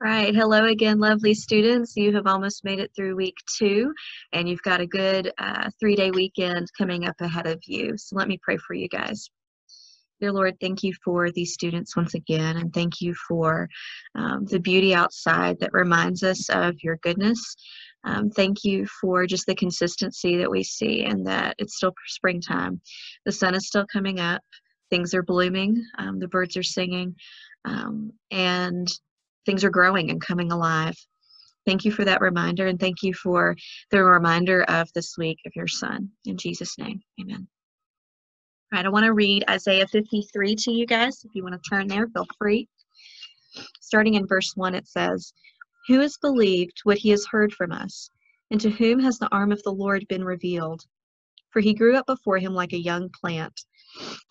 Right. Hello again, lovely students. You have almost made it through week 2, and you've got a good 3-day weekend coming up ahead of you. So let me pray for you guys. Dear Lord, thank you for these students once again, and thank you for the beauty outside that reminds us of your goodness. Thank you for just the consistency that we see and that it's still springtime. The sun is still coming up. Things are blooming. The birds are singing. And things are growing and coming alive. Thank you for that reminder, and thank you for the reminder of this week of your Son. In Jesus' name, amen. All right, I want to read Isaiah 53 to you guys. If you want to turn there, feel free. Starting in verse 1, it says, "Who has believed what he has heard from us, and to whom has the arm of the Lord been revealed? For he grew up before him like a young plant,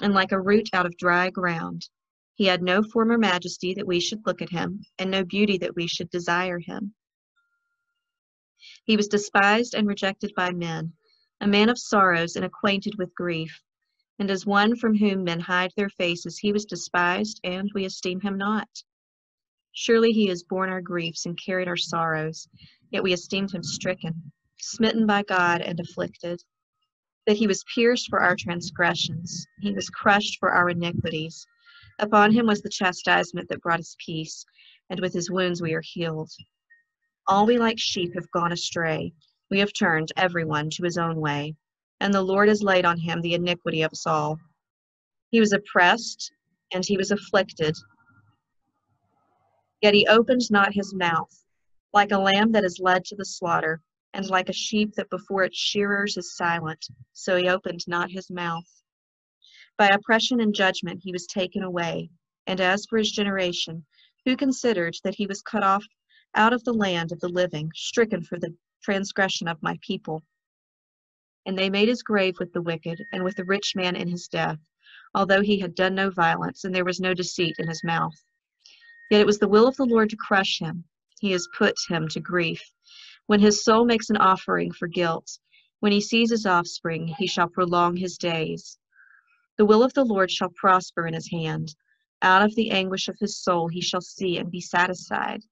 and like a root out of dry ground. He had no form or majesty that we should look at him, and no beauty that we should desire him. He was despised and rejected by men, a man of sorrows and acquainted with grief. And as one from whom men hide their faces, he was despised, and we esteem him not. Surely he has borne our griefs and carried our sorrows, yet we esteemed him stricken, smitten by God, and afflicted. But he was pierced for our transgressions, he was crushed for our iniquities. Upon him was the chastisement that brought us peace, and with his wounds we are healed. All we like sheep have gone astray. We have turned everyone to his own way, and the Lord has laid on him the iniquity of us all. He was oppressed, and he was afflicted, yet he opened not his mouth. Like a lamb that is led to the slaughter, and like a sheep that before its shearers is silent, so he opened not his mouth. By oppression and judgment he was taken away. And as for his generation, who considered that he was cut off out of the land of the living, stricken for the transgression of my people? And they made his grave with the wicked, and with the rich man in his death, although he had done no violence, and there was no deceit in his mouth. Yet it was the will of the Lord to crush him. He has put him to grief. When his soul makes an offering for guilt, when he sees his offspring, he shall prolong his days. The will of the Lord shall prosper in his hand. Out of the anguish of his soul he shall see and be satisfied.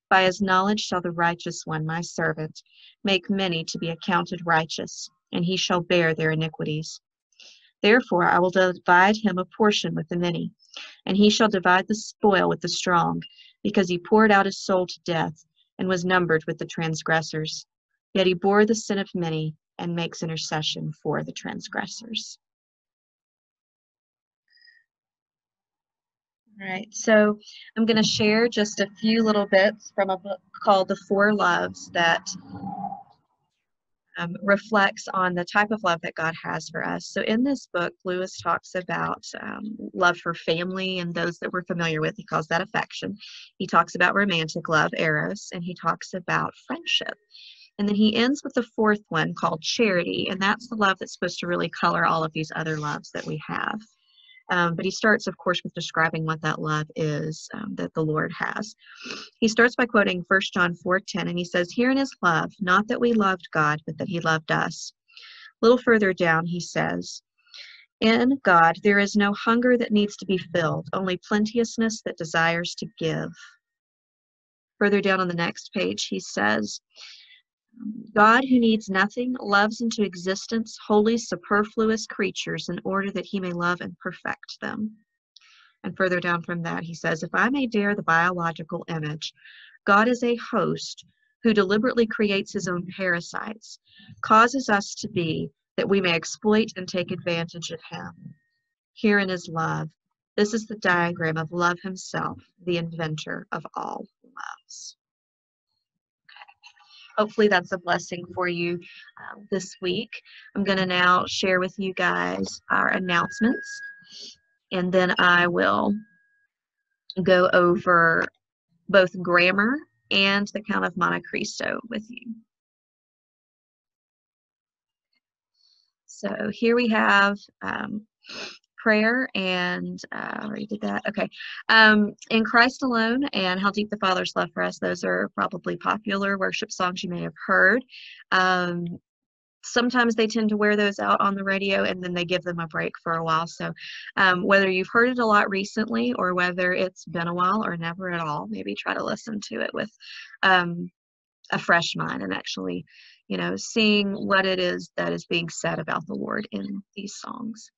By his knowledge shall the righteous one, my servant, make many to be accounted righteous, and he shall bear their iniquities. Therefore I will divide him a portion with the many, and he shall divide the spoil with the strong, because he poured out his soul to death, and was numbered with the transgressors. Yet he bore the sin of many, and makes intercession for the transgressors." All right, so I'm going to share just a few little bits from a book called The Four Loves that reflects on the type of love that God has for us. So in this book, Lewis talks about love for family and those that we're familiar with. He calls that affection. He talks about romantic love, eros, and he talks about friendship. And then he ends with the fourth one called charity, and that's the love that's supposed to really color all of these other loves that we have. But he starts, of course, with describing what that love is that the Lord has. He starts by quoting 1 John 4:10, and he says, "Herein is love, not that we loved God, but that he loved us." A little further down, he says, "In God there is no hunger that needs to be filled, only plenteousness that desires to give." Further down on the next page, he says, "God, who needs nothing, loves into existence wholly superfluous creatures in order that he may love and perfect them." And further down from that, he says, "If I may dare the biological image, God is a host who deliberately creates his own parasites, causes us to be that we may exploit and take advantage of him. Herein is love. This is the diagram of love himself, the inventor of all loves." Hopefully that's a blessing for you this week. I'm going to now share with you guys our announcements, and then I will go over both grammar and the count of Monte Cristo with you. So here we have prayer and I already did that. Okay. In Christ Alone and How Deep the Father's Love for Us. Those are probably popular worship songs you may have heard. sometimes they tend to wear those out on the radio and then they give them a break for a while. So whether you've heard it a lot recently or whether it's been a while or never at all, maybe try to listen to it with a fresh mind and actually, seeing what it is that is being said about the Lord in these songs.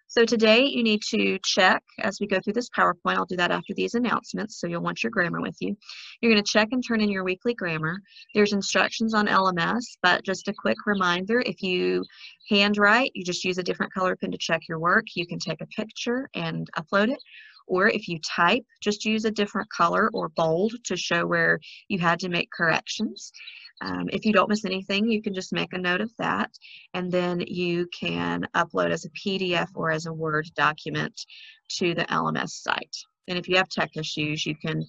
So today you need to check as we go through this PowerPoint. I'll do that after these announcements, so you'll want your grammar with you. You're going to check and turn in your weekly grammar. There's instructions on LMS, but just a quick reminder, if you handwrite, you just use a different color pen to check your work. You can take a picture and upload it. Or if you type, just use a different color or bold to show where you had to make corrections. If you don't miss anything, you can just make a note of that, and then you can upload as a PDF or as a Word document to the LMS site. And if you have tech issues, you can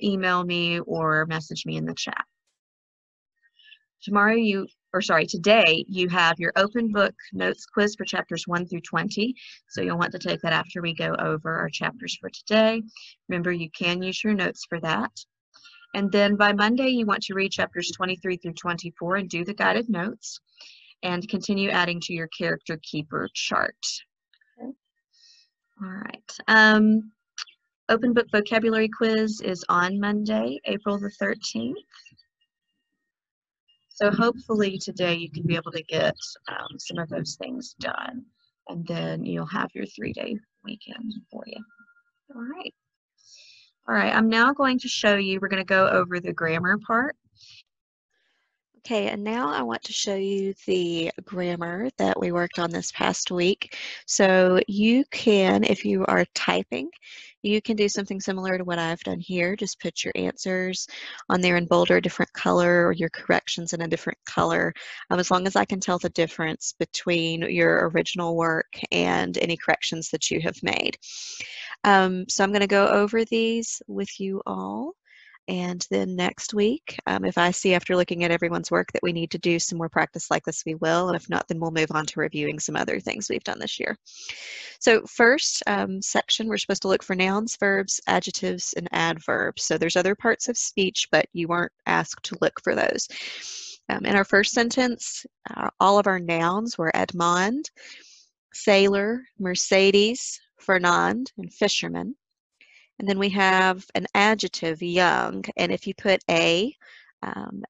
email me or message me in the chat. Today you have your open book notes quiz for chapters 1 through 20. So you'll want to take that after we go over our chapters for today. Remember, you can use your notes for that. And then by Monday, you want to read chapters 23 through 24 and do the guided notes and continue adding to your character keeper chart. Okay. All right. Open book vocabulary quiz is on Monday, April the 13th. So hopefully today you can be able to get some of those things done, and then you'll have your 3-day weekend for you. All right. All right, I'm now going to show you, we're going to go over the grammar part. Okay, and now I want to show you the grammar that we worked on this past week. So you can, if you are typing, you can do something similar to what I've done here. Just put your answers on there in bolder, a different color, or your corrections in a different color, as long as I can tell the difference between your original work and any corrections that you have made. So I'm going to go over these with you all. And then next week, if I see after looking at everyone's work that we need to do some more practice like this, we will. And if not, then we'll move on to reviewing some other things we've done this year. So first section, we're supposed to look for nouns, verbs, adjectives, and adverbs. So there's other parts of speech, but you weren't asked to look for those. In our first sentence, all of our nouns were Edmond, sailor, Mercedes, Fernand, and fisherman. And then we have an adjective, young, and if you put a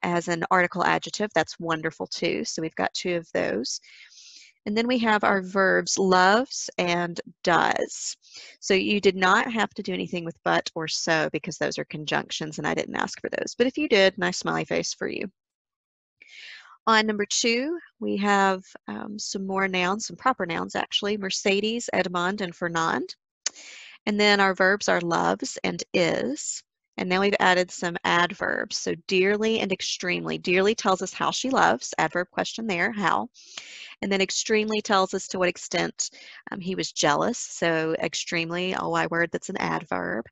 as an article adjective, that's wonderful too. So we've got 2 of those. And then we have our verbs, loves and does. So you did not have to do anything with but or so because those are conjunctions and I didn't ask for those. But if you did, nice smiley face for you. On number 2, we have some more nouns, some proper nouns actually, Mercedes, Edmond, and Fernand. And then our verbs are loves and is. And now we've added some adverbs. So dearly and extremely. Dearly tells us how she loves. Adverb question there, how. And then extremely tells us to what extent he was jealous. So extremely, a Y word that's an adverb.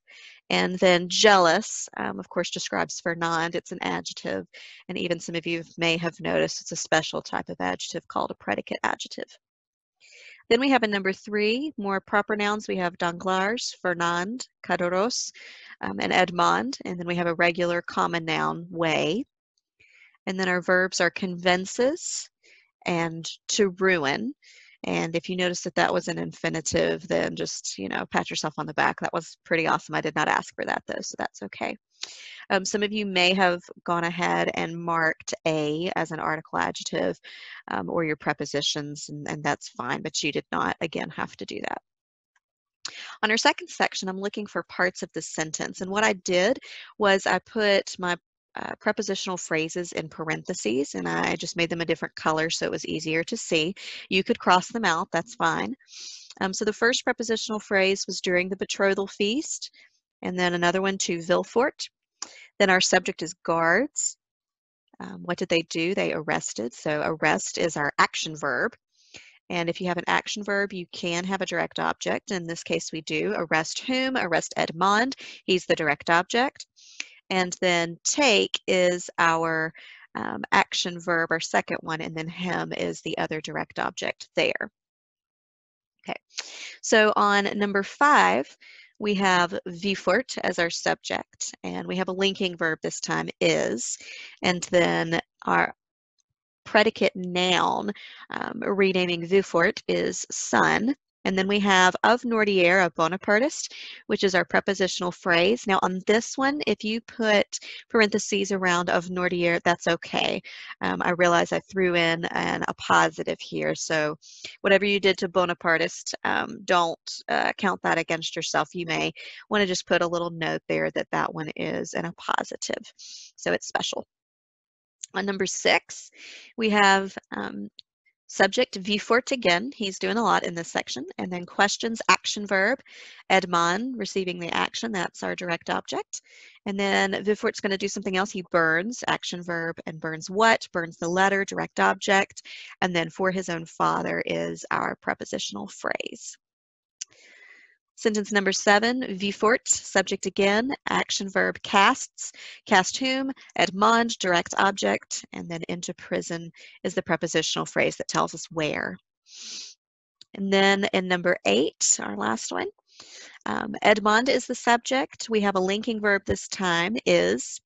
And then jealous, of course, describes Fernand. It's an adjective. And even some of you may have noticed it's a special type of adjective called a predicate adjective. Then we have in number 3, more proper nouns. We have Danglars, Fernand, Cadoros, and Edmond. And then we have a regular common noun, way. And then our verbs are convinces and to ruin. And if you notice that that was an infinitive, then just, pat yourself on the back. That was pretty awesome. I did not ask for that, though, so that's okay. Some of you may have gone ahead and marked a as an article adjective or your prepositions, and that's fine, but you did not, again, have to do that. On our second section, I'm looking for parts of the sentence, and what I did was I put my prepositional phrases in parentheses, and I just made them a different color so it was easier to see. You could cross them out, that's fine. So the first prepositional phrase was during the betrothal feast, and then another one to Villefort. Then our subject is guards. What did they do? They arrested. So arrest is our action verb. And if you have an action verb, you can have a direct object. In this case, we do. Arrest whom? Arrest Edmond. He's the direct object. And then take is our action verb, our second one, and then him is the other direct object there. Okay, so on number 5, we have Villefort as our subject, and we have a linking verb this time, is, and then our predicate noun, renaming Vufort, is son. And then we have of Nordier, a Bonapartist, which is our prepositional phrase. Now on this one, if you put parentheses around of Nordier, that's okay. I realize I threw in an appositive here, so whatever you did to Bonapartist, don't count that against yourself. You may want to just put a little note there that that one is an appositive, so it's special. On number 6, we have subject Vufort again. He's doing a lot in this section. And then questions, action verb. Edmond, receiving the action. That's our direct object. And then Vufort's going to do something else. He burns, action verb, and burns what? Burns the letter, direct object. And then for his own father is our prepositional phrase. Sentence number 7, Vufort, subject again, action verb casts. Cast whom? Edmond, direct object, and then into prison is the prepositional phrase that tells us where. And then in number 8, our last one, Edmond is the subject. We have a linking verb this time, is.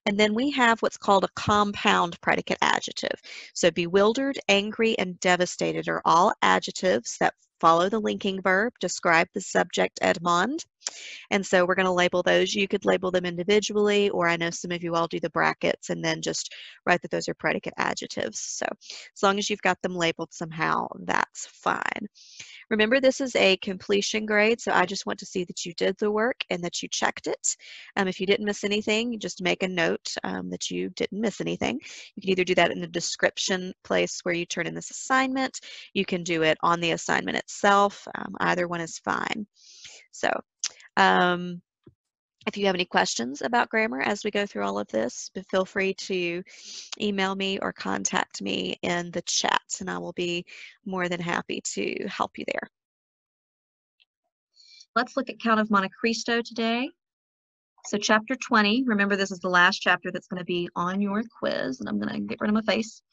And then we have what's called a compound predicate adjective. So bewildered, angry, and devastated are all adjectives that follow the linking verb, describe the subject Edmond. And so we're going to label those. You could label them individually, or I know some of you all do the brackets and then just write that those are predicate adjectives. So as long as you've got them labeled somehow, that's fine. Remember, this is a completion grade, so I just want to see that you did the work and that you checked it. If you didn't miss anything, you just make a note that you didn't miss anything. You can either do that in the description place where you turn in this assignment. You can do it on the assignment itself. Either one is fine. So if you have any questions about grammar as we go through all of this, feel free to email me or contact me in the chat, and I will be more than happy to help you there. Let's look at Count of Monte Cristo today. So chapter 20, remember this is the last chapter that's going to be on your quiz, and I'm going to get rid of my face.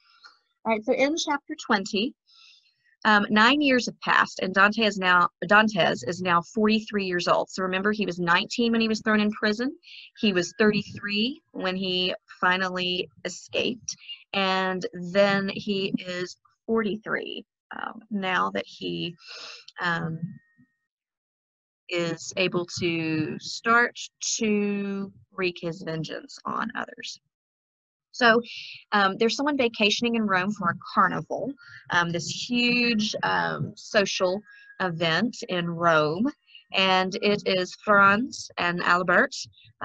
All right, so in chapter 20, 9 years have passed, and Dantes is now 43 years old. So remember, he was 19 when he was thrown in prison. He was 33 when he finally escaped, and then he is 43 now that he is able to start to wreak his vengeance on others. So there's someone vacationing in Rome for a carnival, this huge social event in Rome, and it is Franz and Albert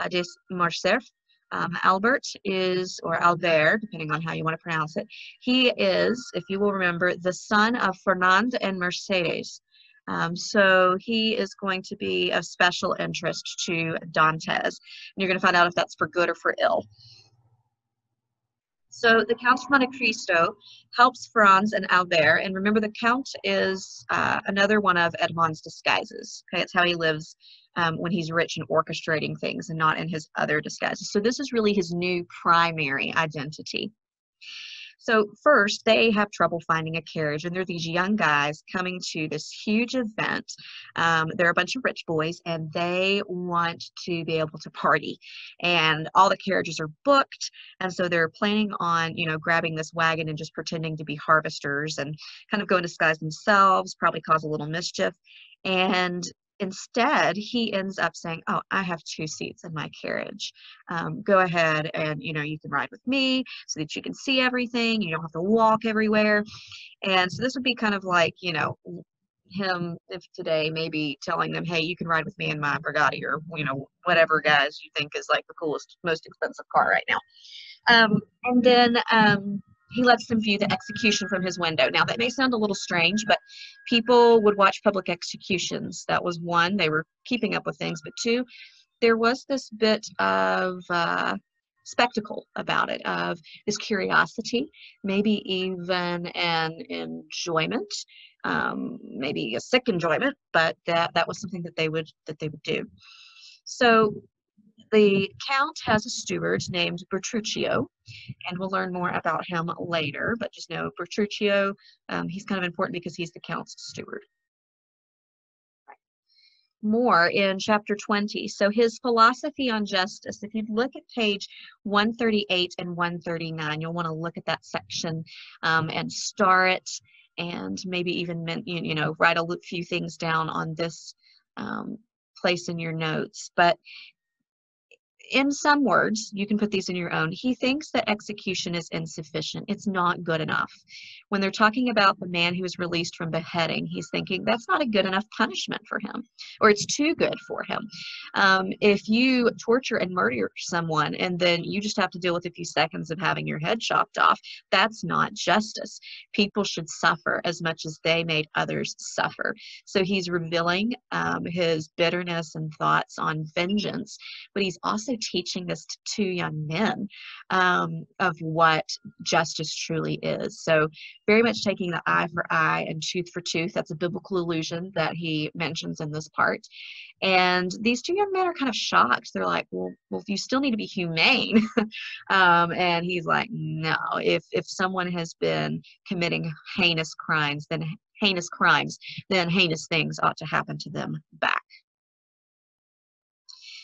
de Morcerf. Albert is, or Albert, depending on how you want to pronounce it, he is, if you will remember, the son of Fernand and Mercedes. So he is going to be of special interest to Dantes. And you're going to find out if that's for good or for ill. So the Count of Monte Cristo helps Franz and Albert, and remember the Count is another one of Edmond's disguises. Okay, it's how he lives when he's rich and orchestrating things and not in his other disguises. So this is really his new primary identity. So first, they have trouble finding a carriage, and they're these young guys coming to this huge event. They're a bunch of rich boys, and they want to be able to party. And all the carriages are booked, and so they're planning on, grabbing this wagon and just pretending to be harvesters and kind of go in disguise themselves, probably cause a little mischief. And instead, he ends up saying, oh, I have 2 seats in my carriage. Go ahead and, you can ride with me so that you can see everything. You don't have to walk everywhere. And so this would be kind of like, him, if today, maybe telling them, hey, you can ride with me in my Bugatti or, whatever guys you think is like the coolest, most expensive car right now. And then he lets them view the execution from his window. Now, that may sound a little strange, but people would watch public executions. That was one, they were keeping up with things, but 2, there was this bit of spectacle about it, of this curiosity, maybe even an enjoyment, maybe a sick enjoyment, but that was something that they would do. So the Count has a steward named Bertruccio, and we'll learn more about him later, but just know Bertruccio, he's kind of important because he's the Count's steward. more in chapter 20. So his philosophy on justice, if you look at page 138 and 139, you'll want to look at that section and star it, and maybe even write a few things down on this place in your notes. But in some words, you can put these in your own, he thinks that execution is insufficient. It's not good enough. When they're talking about the man who was released from beheading, he's thinking that's not a good enough punishment for him, or it's too good for him. If you torture and murder someone and then you just have to deal with a few seconds of having your head chopped off, that's not justice. People should suffer as much as they made others suffer. So he's revealing his bitterness and thoughts on vengeance, but he's also teaching this to two young men of what justice truly is. So very much taking the eye for eye and tooth for tooth. That's a biblical allusion that he mentions in this part. And these two young men are kind of shocked. They're like, well, you still need to be humane. And he's like, no, if someone has been committing heinous crimes, then heinous things ought to happen to them back.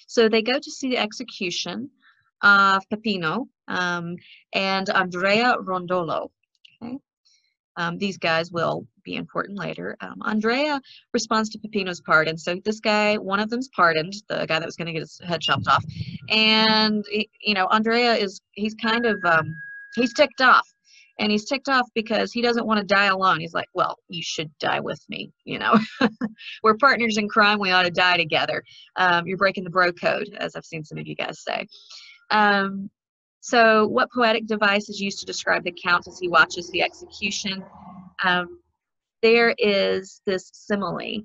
So they go to see the execution of Peppino and Andrea Rondolo. Okay? These guys will be important later. Andrea responds to Peppino's pardon. So this guy, one of them's pardoned, the guy that was going to get his head chopped off. And, Andrea he's kind of, he's ticked off. And he's ticked off because he doesn't want to die alone. He's like, well, you should die with me, We're partners in crime. We ought to die together. You're breaking the bro code, as I've seen some of you guys say. So what poetic device is used to describe the count as he watches the execution? There is this simile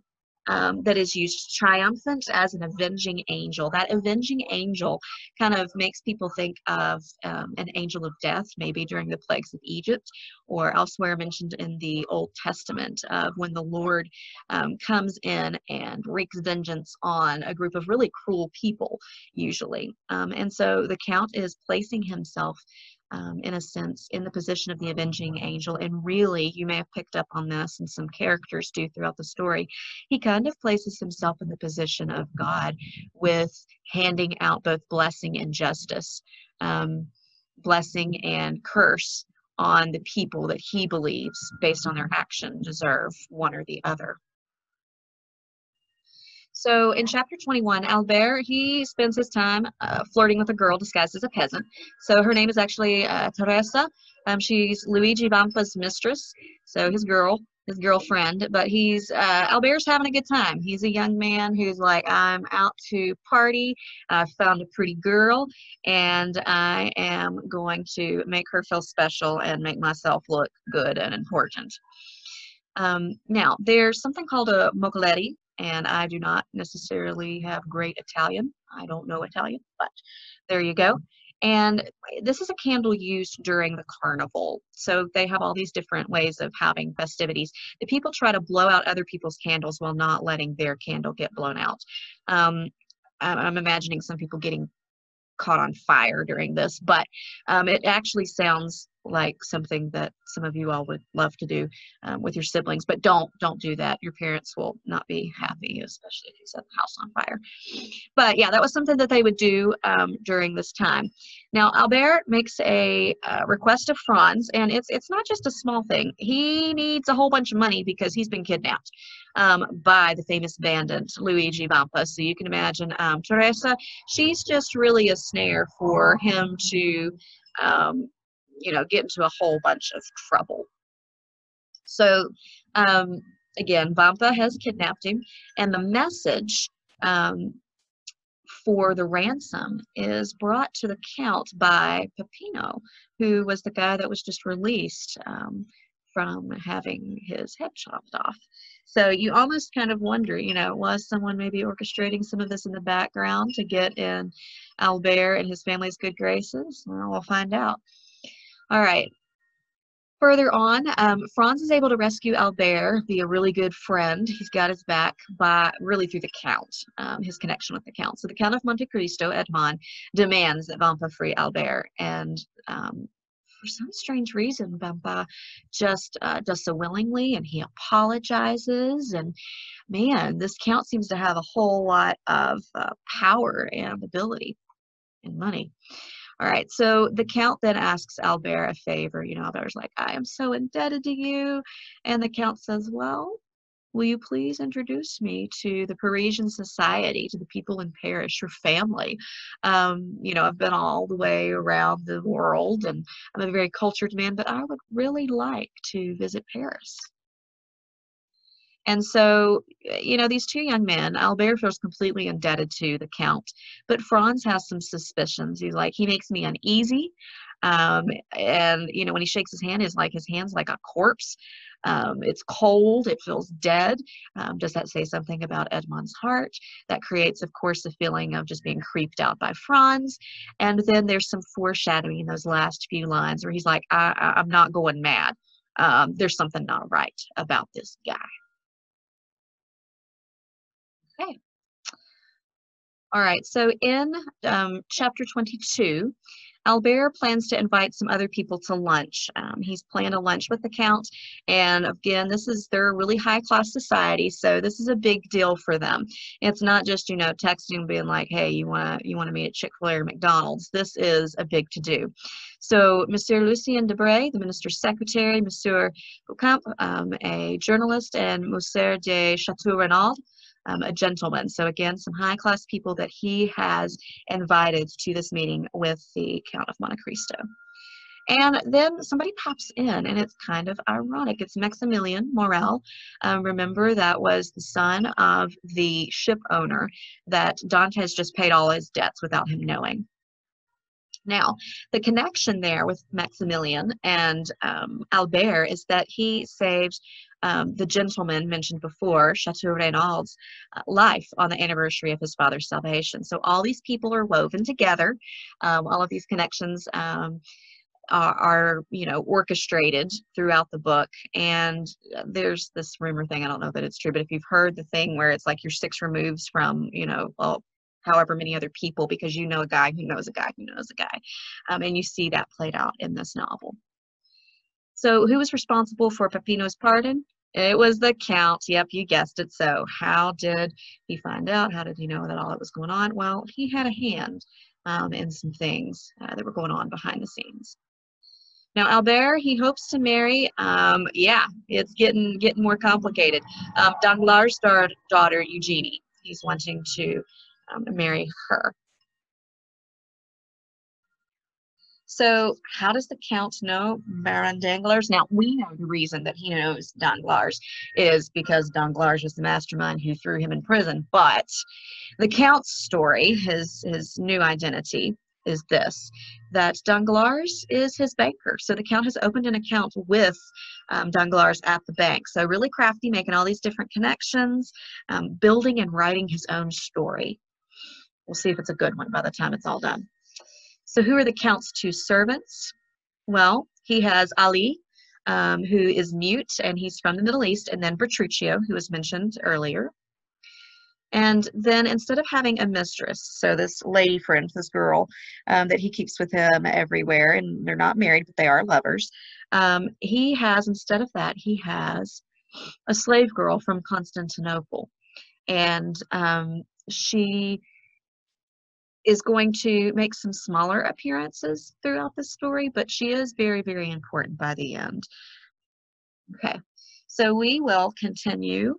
that is used, triumphant as an avenging angel. That avenging angel kind of makes people think of an angel of death, maybe during the plagues of Egypt, or elsewhere mentioned in the Old Testament, of when the Lord comes in and wreaks vengeance on a group of really cruel people, usually. And so the Count is placing himself in a sense, in the position of the avenging angel. And really, you may have picked up on this, and some characters do throughout the story, he kind of places himself in the position of God, with handing out both blessing and justice, blessing and curse on the people that he believes, based on their action, deserve one or the other. So in chapter 21, Albert, he spends his time flirting with a girl disguised as a peasant. So her name is actually Teresa. She's Luigi Vampa's mistress, so his girlfriend. But Albert's having a good time. He's a young man who's like, I'm out to party. I found a pretty girl, and I am going to make her feel special and make myself look good and important. Now, there's something called a mocoletti, and I do not necessarily have great Italian. I don't know Italian, but there you go. And this is a candle used during the carnival. So they have all these different ways of having festivities. The people try to blow out other people's candles while not letting their candle get blown out. I'm imagining some people getting caught on fire during this, but it actually sounds like something that some of you all would love to do with your siblings, but don't do that. Your parents will not be happy, especially if you set the house on fire. But yeah, that was something that they would do during this time. Now, Albert makes a request of Franz, and it's not just a small thing. He needs a whole bunch of money because he's been kidnapped by the famous bandit Luigi Vampa. So you can imagine Teresa, she's just really a snare for him to get into a whole bunch of trouble. So again, Vampa has kidnapped him, and the message for the ransom is brought to the Count by Peppino, who was the guy that was just released from having his head chopped off. So you almost kind of wonder, was someone maybe orchestrating some of this in the background to get in Albert and his family's good graces? Well, we'll find out. All right. Further on, Franz is able to rescue Albert, be a really good friend. He's got his back really through the Count, his connection with the Count. So the Count of Monte Cristo, Edmond, demands that Vampa free Albert, and for some strange reason, Bamba just does so willingly, and he apologizes. And man, this count seems to have a whole lot of power and ability and money. All right, so the count then asks Albert a favor. Albert's like, I am so indebted to you. And the count says, well, will you please introduce me to the Parisian society, to the people in Paris, your family? I've been all the way around the world, and I'm a very cultured man, but I would really like to visit Paris. And so, these two young men, Albert feels completely indebted to the Count, but Franz has some suspicions. He's like, he makes me uneasy. And, when he shakes his hand, his hand's like a corpse. It's cold. It feels dead. Does that say something about Edmond's heart? That creates, of course, a feeling of just being creeped out by Franz. And then there's some foreshadowing in those last few lines where he's like, I'm not going mad. There's something not right about this guy. Okay. All right, so in chapter 22, Albert plans to invite some other people to lunch. He's planned a lunch with the Count, and again, they're a really high-class society, so this is a big deal for them. It's not just, texting and being like, hey, you want to meet at Chick-fil-A or McDonald's. This is a big to-do. So Monsieur Lucien Debray, the minister's secretary, Monsieur Boucamp, a journalist, and Monsieur de Chateau-Renaud, a gentleman. So again, some high-class people that he has invited to this meeting with the Count of Monte Cristo. And then somebody pops in, and it's kind of ironic. It's Maximilian Morel. Remember, that was the son of the ship owner that Dantes just paid all his debts without him knowing. Now, the connection there with Maximilian and Albert is that he saved the gentleman mentioned before, Chateau Renaud's life on the anniversary of his father's salvation. So all these people are woven together. All of these connections are orchestrated throughout the book. And there's this rumor thing, I don't know that it's true, but if you've heard the thing where it's like you're 6 removes from, however many other people, because you know a guy who knows a guy who knows a guy. And you see that played out in this novel. So who was responsible for Peppino's pardon? It was the Count. Yep, you guessed it. So how did he find out? How did he know that all that was going on? Well, he had a hand in some things that were going on behind the scenes. Now, Albert, he hopes to marry, it's getting more complicated. Danglars' daughter, Eugenie. He's wanting to marry her. So how does the Count know Baron Danglars? Now, we know the reason that he knows Danglars is because Danglars was the mastermind who threw him in prison. But the Count's story, his new identity, is this, that Danglars is his banker. So the Count has opened an account with Danglars at the bank. So really crafty, making all these different connections, building and writing his own story. We'll see if it's a good one by the time it's all done. So who are the Count's 2 servants? Well, he has Ali, who is mute, and he's from the Middle East, and then Bertruccio, who was mentioned earlier. And then instead of having a mistress, so this lady friend, this girl that he keeps with him everywhere, and they're not married, but they are lovers, he has, instead of that, he has a slave girl from Constantinople. And she is going to make some smaller appearances throughout the story, but she is very, very important by the end. Okay, so we will continue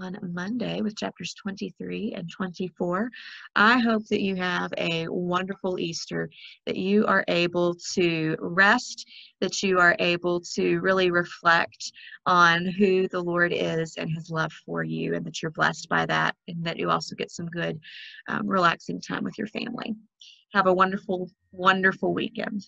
on Monday with chapters 23 and 24. I hope that you have a wonderful Easter, that you are able to rest, that you are able to really reflect on who the Lord is and his love for you, and that you're blessed by that, and that you also get some good, relaxing time with your family. Have a wonderful, wonderful weekend.